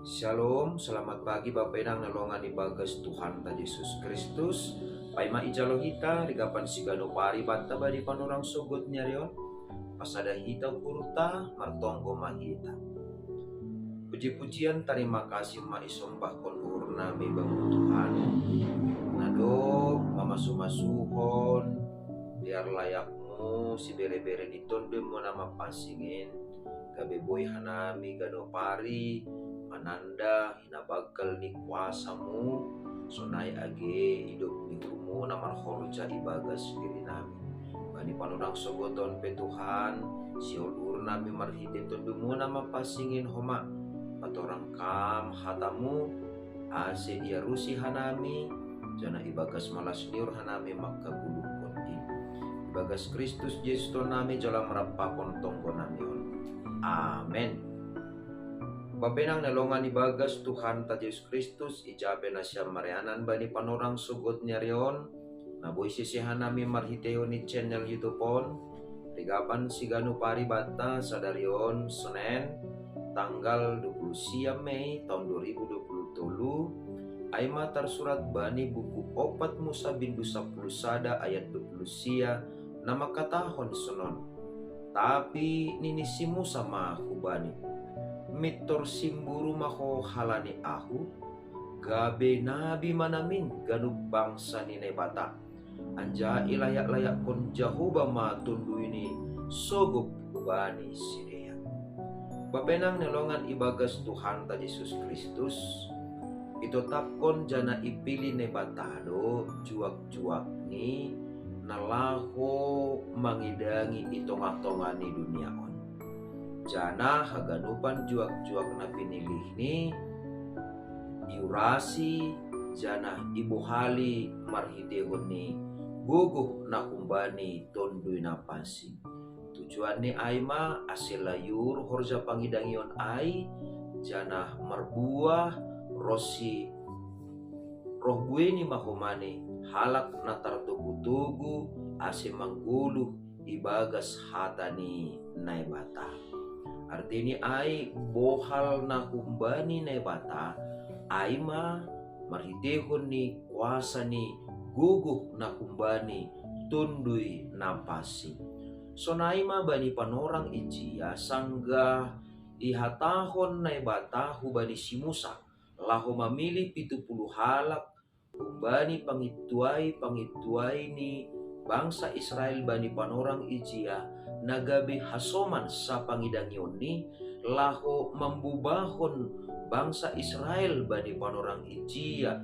Shalom, selamat pagi Bapak Inang nalongan ibagas Tuhan ta Yesus Kristus. Paima ijalo hita rigapan sigano pari banta badi panurang sugut nyarion. Pasada hita kurta martonggo mahita. Puji-pujian terima kasih ma isombah konurna mi bangun Tuhan. Nado mamasuhon biar layakmu si bere-bere ditonde mo nama pasingin. Gabe boy hanami gado pari mananda hinabagal ni kuasamu sonai age hidup ni rumo namar horja ibagas diri nami bani panunang sogoton pe Tuhan siol ur nami marhite tundumu nama pasingin homa patorang kam hatamu ase dia rusi hanami jana ibagas malas niur hanami makabulu konti ibagas Kristus Yesus nami jala merapakon tonggo nami on. Amen. Bapenang nalongan ibagas Tuhan ta Yesus Kristus ijabe na siya marianan bani panorang sugot nyarion na boy sisihan nami marhiteo ni channel YouTube on rigapan sigano pari bata sa darion Senin tanggal 20 Mei tahun 2020 ay matar surat bani buku 4 Musa bindu 10 sada ayat 20 na makatahon sunon tapi ninisi Musa mahubani mitor simburu mako halani ahu gabe nabi manamin ganub bangsa ni nebata anja ilayak-layak kon Jahoba matundu ini sogop bani sideya. Bapenang nelongan ibagas Tuhan ta Yesus Kristus itu tapkon jana ipili nebatado juak-juak ni nalaho mangidangi itonga-tongani dunia on. Jana haganupan juak-juak na pinilih ni iurasi jana ibu hali marhidehon ni guguh na kumbani tonduy na pasing tujuan ni aima asil layur horja pangidangion ay jana marbuah rosi roh bueni mahumani halak na tartugu-tugu ase mangguluh ibagas hatani naibata. Artini ay bohal na kumbani na bata ay marhitehon ni kuasa ni guguh na kumbani tunduy na pasing. So naima bani panorang ijiya sangga ihatahon na bata hubani si Musa laho mamili 70 halak kumbani pangituay ni bangsa Israel bani panorang ijiya nagabi hasoman sa pangidangyon ni laho mambubahon bangsa Israel bani panorang ijiya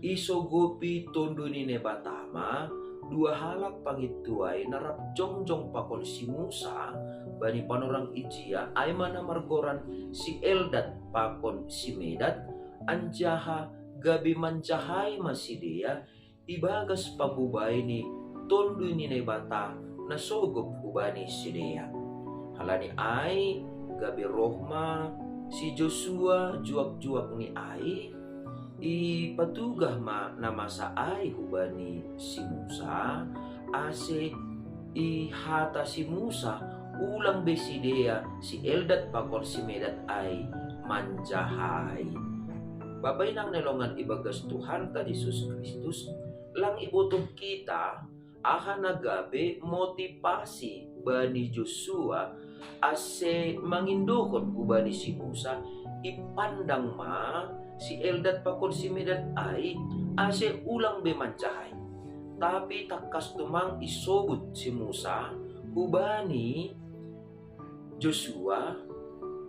isogopi tondo ni nebatama dua halak pangituay narap jongjong pakon si Musa bani panorang ijiya ay manamargoran si Eldad pakon si Medad anjaha gabi manjahay masideya ibagas pabubay ni tondo ni nebata nasogop ubani sideya. Halani ay gabi rohma si Joshua juak-juak ni ay ipatugah namasa ay ubani si Musa ase ihata si Musa ulang besideya si Eldad pakon si Medad ay manjahay. Babay nang nelongan ibagas Tuhan ta Yesus Kristus lang ibutong kita aha nagabe motivasi bani Joshua ase mangindokon ubani si Musa ipandang si Eldad pakon si Medad ay ase ulang bemancahay tapi takas tumang isobut si Musa ubani Joshua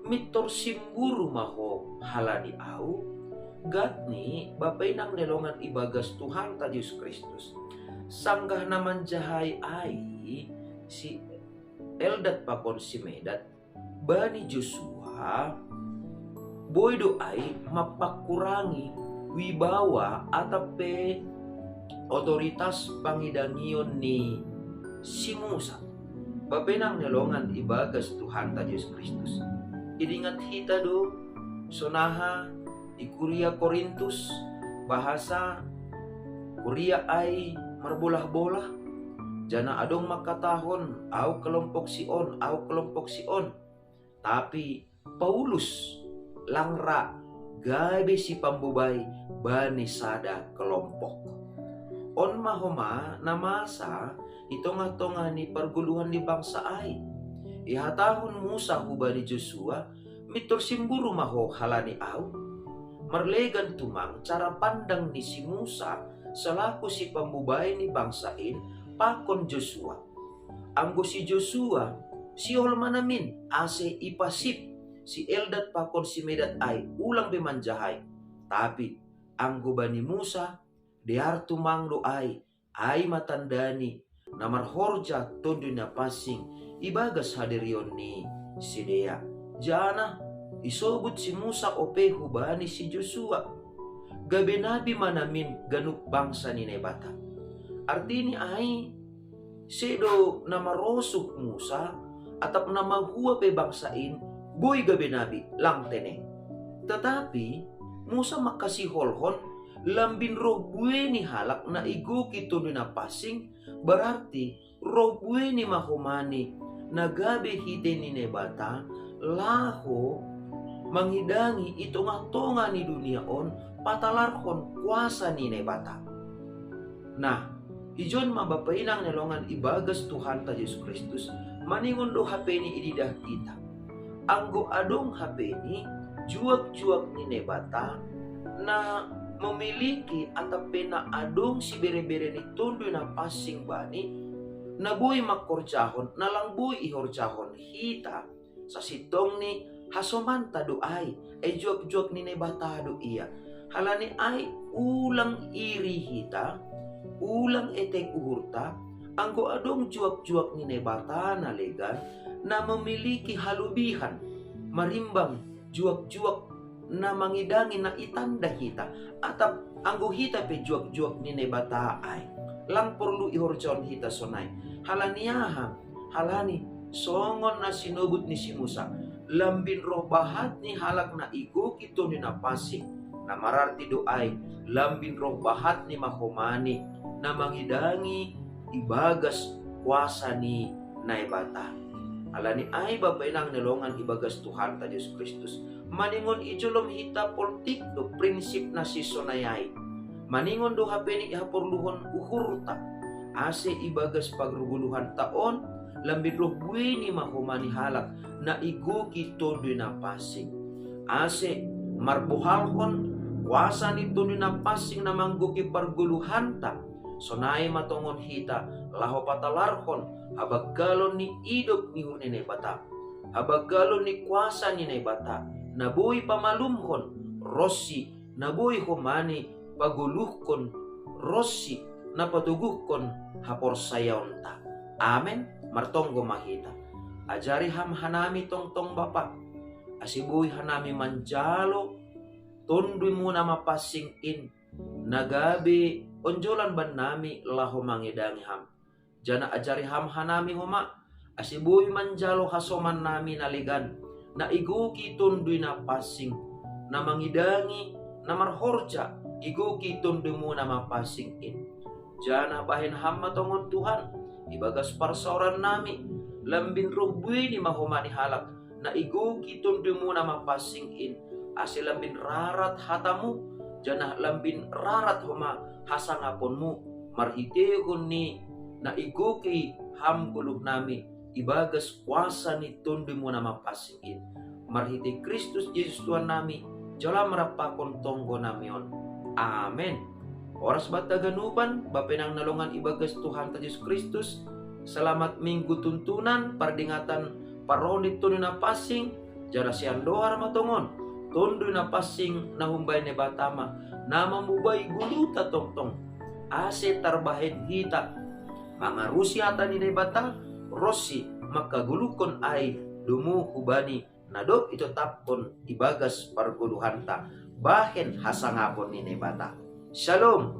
mitor simburu maho halani au gatni bapay nang nelongan ibagas Tuhan ta Yesus Kristus sanggah naman jahay ay si Eldad pakon si Medad bani Joshua boydo ay mapakurangi wibawa atape otoritas pangidangion ni si Musa. Bapenang nelongan ibagas Tuhan ta Yesus Kristus idingat hita do sonaha di Kuria Korintus bahasa Kuria ay marbolah-bolah jana adong makatahon au kelompok Sion tapi Paulus langra gabe si pambubay bani sada kelompok. On mahoma na masa itonga-tonga ni perguluhan di bangsa ay. Ihatahon Musa hubani Joshua mitur simburu maho halani au. Marlegan tumang cara pandang ni si Musa selaku si pambubay ni bangsain pakon Joshua. Anggo si Joshua si manamin ase ipasip si Eldad pakon si Medad ay ulang bemanjahay. Tapi anggo bani Musa diar tumanglo ay matandani namar horja tondo na pasing ibagas hadirion ni Sidea. Jana isobut si Musa ope hubani si Joshua. Gabe nabi manamin ganuk bangsa ni Nebata. Artini ay sedo namarosuk Musa atap namahua pe bangsain boy gabe nabi lang tene. Tetapi Musa makasih holhon lambin roh bueni halak na igu kito na pasing berarti roh bueni mahomani nagabe hide ni Nebata laho manghidangi itonga-tonga ni dunia on patalarkon kuasa ni Nebata. Nah, ijon mabapainang nelongan ibagas Tuhan ta Yesus Kristus maningon do HP ni ididah kita. Anggo adong HP ni juak-juak ni Nebata na memiliki atau pena adong si bere-bere ni tondo na pasing bani na boy makorjahon na lang boy ihorjahon hita sa sitong ni hasomanta do ay juak-juak ni Nebata do iya halani ay ulang iri hita ulang etek uhurta anggo adong juak-juak ni Nebata na legan na memiliki halubihan marimbang juak-juak na mangidangi na itanda hita atap anggo hita pe juak-juak ni Nebata ay lang perlu ihorjon hita sonay halaniaha halani songon na sinubut ni si Musa lambin roh bahat ni halak na igo kito ni napasing na mararti doay lambin roh bahat ni mahomani na mangidangi ibagas kuasa ni Nebata. Alani ay babainang nelongan ibagas Tuhan ta Yesus Kristus maningon ijolom hita politik do prinsip na si sonayay maningon do hapeni ihaporluhon uhurta ase ibagas pagruguluhan taon lambit roh bueni mahomani halak na igo kito do na pasing ase marbuhalhon kuasa nito do na pasing na mangguki parguluhan ta sonay matongon hita laho patalarhon habaggalon ni idop ni Nebata habaggalon ni kuasa ni Nebata naboy pamalumhon rossi naboy humani paguluhkon rossi napatuguhkon haporsayaon ta. Amen. Martonggo mahita ajari hanami tongtong Bapa asibuy hanami manjalo tundui muna mapasing in nagabi onjolan ban nami laho mangidangi ham jana ajari hanami homa asibuy manjalo hasoman nami naligan na iguki tundui na pasing na mangidangi na marhorja iguki tundui muna mapasing in jana bahin ham matongon Tuhan ibagas parsoran nami lambin roh bueni mahomani halak na iguki tundui muna mapasing in asil lambin rarat hatamu jana lambin rarat homa hasangaponmu marhitehon ni na iguki ham guluh nami ibagas kuasa ni tundui mo na mapasingin marhiti Kristus Yesus Tuhan nami jala marapakon tonggo namion. Amen. Oras bataganupan bapenang nalongan ibagas Tuhan ta Yesus Kristus selamat minggu tuntunan pardingatan paronit tundui na pasing jara sian dohar matongon tundui na pasing na humbay Nebata na mamubay guluta tongtong ase tarbahen hita mga rusyata ni Nebata Rossi makagulukon ay dumu hubani nado ito tapkon ibagas parguluhanta bahen hasangapon ni Nebata. Shalom.